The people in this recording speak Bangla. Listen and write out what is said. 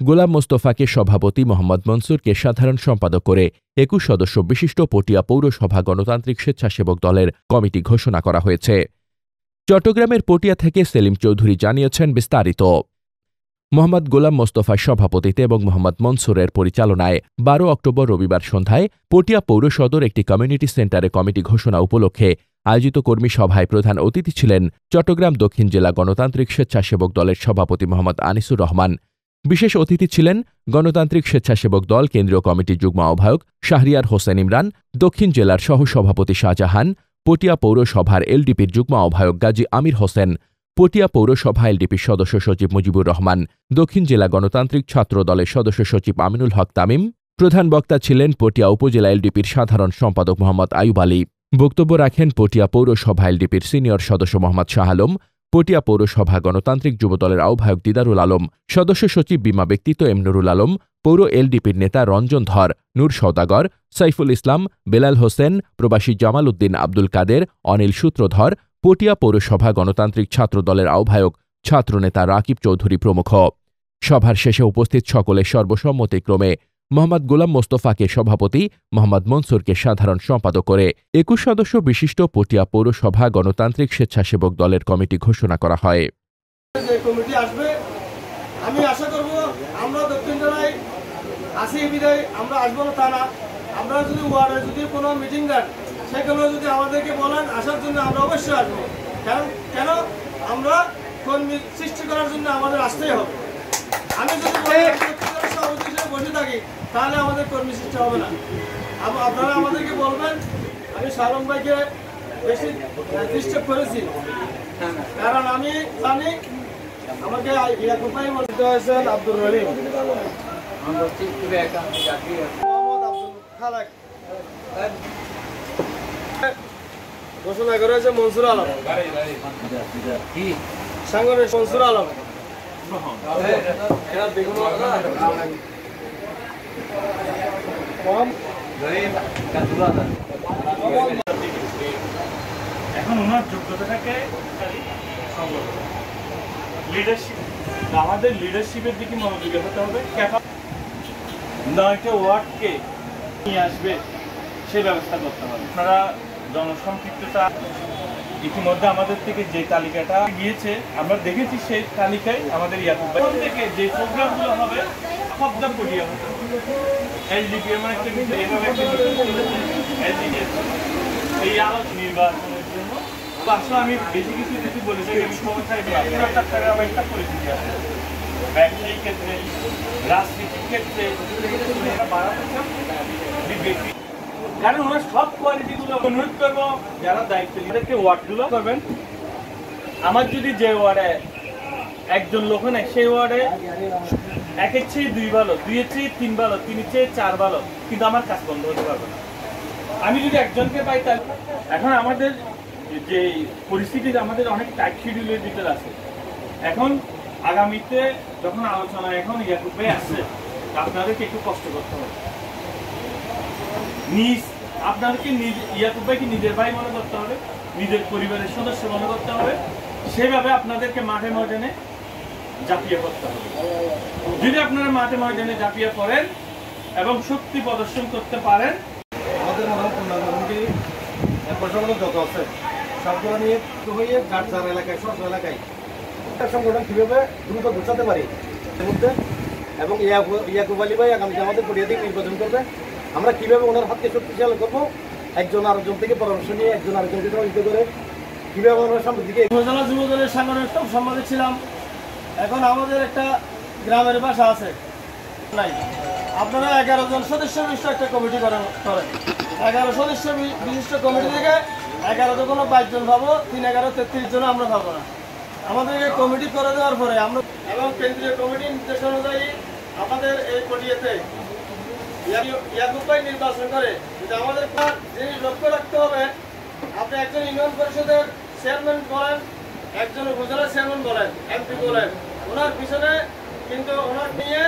গোলাম মোস্তফাকে সভাপতি, মোহাম্মদ মনসুরকে সাধারণ সম্পাদক করে ২১ সদস্য বিশিষ্ট পটিয়া পৌরসভা গণতান্ত্রিক স্বেচ্ছাসেবক দলের কমিটি ঘোষণা করা হয়েছে। চট্টগ্রামের পটিয়া থেকে সেলিম চৌধুরী জানিয়েছেন বিস্তারিত। মোহাম্মদ গোলাম মোস্তফার সভাপতিত্বে এবং মোহাম্মদ মনসুরের পরিচালনায় ১২ অক্টোবর রবিবার সন্ধ্যায় পটিয়া পৌর সদর একটি কমিউনিটি সেন্টারে কমিটি ঘোষণা উপলক্ষে আয়োজিত কর্মী সভায় প্রধান অতিথি ছিলেন চট্টগ্রাম দক্ষিণ জেলা গণতান্ত্রিক স্বেচ্ছাসেবক দলের সভাপতি মোহাম্মদ আনিসুর রহমান। বিশেষ অতিথি ছিলেন গণতান্ত্রিক স্বেচ্ছাসেবক দল কেন্দ্রীয় কমিটির যুগ্ম আহ্বায়ক শাহরিয়ার হোসেন ইমরান, দক্ষিণ জেলার সহসভাপতি শাহজাহান, পটিয়া পৌরসভার এলডিপির যুগ্ম আহ্বায়ক গাজী আমির হোসেন, পটিয়া পৌরসভা এলডিপির সদস্য সচিব মুজিবুর রহমান, দক্ষিণ জেলা গণতান্ত্রিক ছাত্র দলের সদস্য সচিব আমিনুল হক তামিম। প্রধান বক্তা ছিলেন পটিয়া উপজেলা এলডিপির সাধারণ সম্পাদক মোহাম্মদ আয়ুব আলী। বক্তব্য রাখেন পটিয়া পৌরসভা এলডিপির সিনিয়র সদস্য মোহাম্মদ শাহ আলম, পটিয়া পৌরসভা গণতান্ত্রিক যুবদলের আহ্বায়ক দিদারুল আলম, সদস্য সচিব বিমা ব্যক্তিত্ব এম নুরুল আলম, পৌর এলডিপির নেতা রঞ্জন ধর, নূর সওদাগর, সাইফুল ইসলাম, বেলাল হোসেন, প্রবাসী জামাল উদ্দিন আব্দুল কাদের, অনিল সূত্রধর, পটিয়া পৌরসভা গণতান্ত্রিক ছাত্র দলের আহ্বায়ক ছাত্রনেতা রাকিব চৌধুরী প্রমুখ। সভার শেষে উপস্থিত সকলে সর্বসম্মতিক্রমে মোহাম্মদ গোলাম মোস্তফাকে সভাপতি, মোহাম্মদ মনসুরকে সাধারণ সম্পাদক করে ২১ সদস্য বিশিষ্ট পটিয়া পৌরসভা গণতান্ত্রিক স্বেচ্ছাসেবক দলের কমিটি ঘোষণা করা হয়। আমি আশা করব আমরা দক্ষিণ জেলায় আসি বিদায় আমরা আসবো না তা না, আমরা যদি ওয়ার্ডে যদি কোনো মিটিং দেন সেখানে যদি আমাদেরকে বলেন আসার জন্য আমরা অবশ্যই আসবো। কেন আমরা কর্মী সৃষ্টি করার জন্য আমাদের আসতেই হবে। আমি যদি সভাপতি হিসেবে বসে থাকি তাহলে আমাদের কর্মী সৃষ্টি হবে না। আপনারা আমাদেরকে বলবেন। আমি শালম ভাইকে বেশি ডিস্টার্ব করেছি, কারণ আমি জানি আমাকে ইয়াকুবাই বলতে হয়েছেন আব্দুর রহিম, ঘোষণা করা হয়েছে মনসুর আলম, সাংগঠনিক মনসুর আলম। এখন ওনার যোগ্যতাটাকে লিডারশিপ, আমাদের লিডারশিপের দিকে মনোযোগী হতে হবে। ৯টা ওয়ার্ডকে নিয়ে আসবে সেই ব্যবস্থা করতে হবে। আপনারা জনসম্পৃক্ততা ইতিমধ্যে আমাদের থেকে যে তালিকাটা গিয়েছে আমরা দেখেছি, সেই তালিকায় আমাদের ইয়াকুব থেকে যে প্রোগ্রামগুলো হবে সবটা পড়িয়ে হবে। এলডিপি এমন একটা বিষয়, এভাবে একটা এই আলোচনা নির্বাচনের জন্য আসলে আমি বেশি কিছু বলেছি। আমি একটা পরিস্থিতি আছে ব্যবসায়িক ক্ষেত্রে, রাজনীতির ক্ষেত্রে বাড়াতে চান, কারণ ওরা সব কোয়ালিটিগুলো অনুরোধ করবো যারা দায়িত্ব নিয়ে ওয়ার্ডগুলো করবেন। আমার যদি যে ওয়ার্ডে একজন লোক নেই সেই ওয়ার্ডে একের চেয়ে ২ ভালো, ২-এর চেয়ে ৩ ভালো, ৩-এর চেয়ে ৪ ভালো, কিন্তু আমার কাজ বন্ধ হতে পারবে না। আমি যদি একজনকে পাই তাহলে এখন আমাদের যে পরিস্থিতি আমাদের অনেক টাইট শিডিউলের ভিতরে আছে। এখন আগামীতে যখন আলোচনা এখন ইয়াকুব ভাই আসছে, আপনাদেরকে একটু কষ্ট করতে হবে। আপনাদেরকে ইয়াকুব ভাইকে নিজের ভাই মনে করতে হবে, নিজের পরিবারের সদস্য মনে করতে হবে। সেভাবে আপনাদেরকে মাঠে ময়দানে ঝাঁপিয়ে পড়তে হবে। যদি আপনারা মাঠে ময়দানে ঝাঁপিয়ে পড়েন এবং শক্তি প্রদর্শন করতে পারেন, আমাদের প্রশাসন যত আছে সবগুলো নিয়ে হয়ে যার যার এলাকায় সব এলাকায় সংগঠন কীভাবে দ্রুত গুছাতে পারি এর মধ্যে, এবং ইয়াকুব আলী ভাই আগামী আমাদের পরিয়া থেকে নির্বাচন করবে, আমরা কীভাবে ওনার হাতকে শক্তিশালী করবো, একজন আরেকজন থেকে পরামর্শ নিয়ে একজন আরেকজনকে সহযোগিত করে কীভাবে আমরা সামনের দিকে। উপজেলা যুবদলের সাংগঠনিক সম্পাদক ছিলাম, এখন আমাদের একটা গ্রামের বাসা আছে নাই, আপনারা 11 জন সদস্য বিশিষ্ট একটা কমিটি করেন। 11 সদস্য বিশিষ্ট কমিটি থেকে 11 জন 22 জন পাবো, 3-11 33 জন আমরা পাবো না। আমাদেরকে কমিটি করে দেওয়ার পরে আমরা এবং কেন্দ্রীয় কমিটির নির্দেশ অনুযায়ী আমাদের এই পটিয়াতে ইয়াকুব ভাই নির্বাচন করে। কিন্তু আমাদের জিনিস লক্ষ্য রাখতে হবে, আপনি একজন ইউনিয়ন পরিষদের চেয়ারম্যান বলেন, একজন উপজেলা চেয়ারম্যান বলেন, এমপি বলেন, ওনার পিছনে কিন্তু ওনার নিয়ে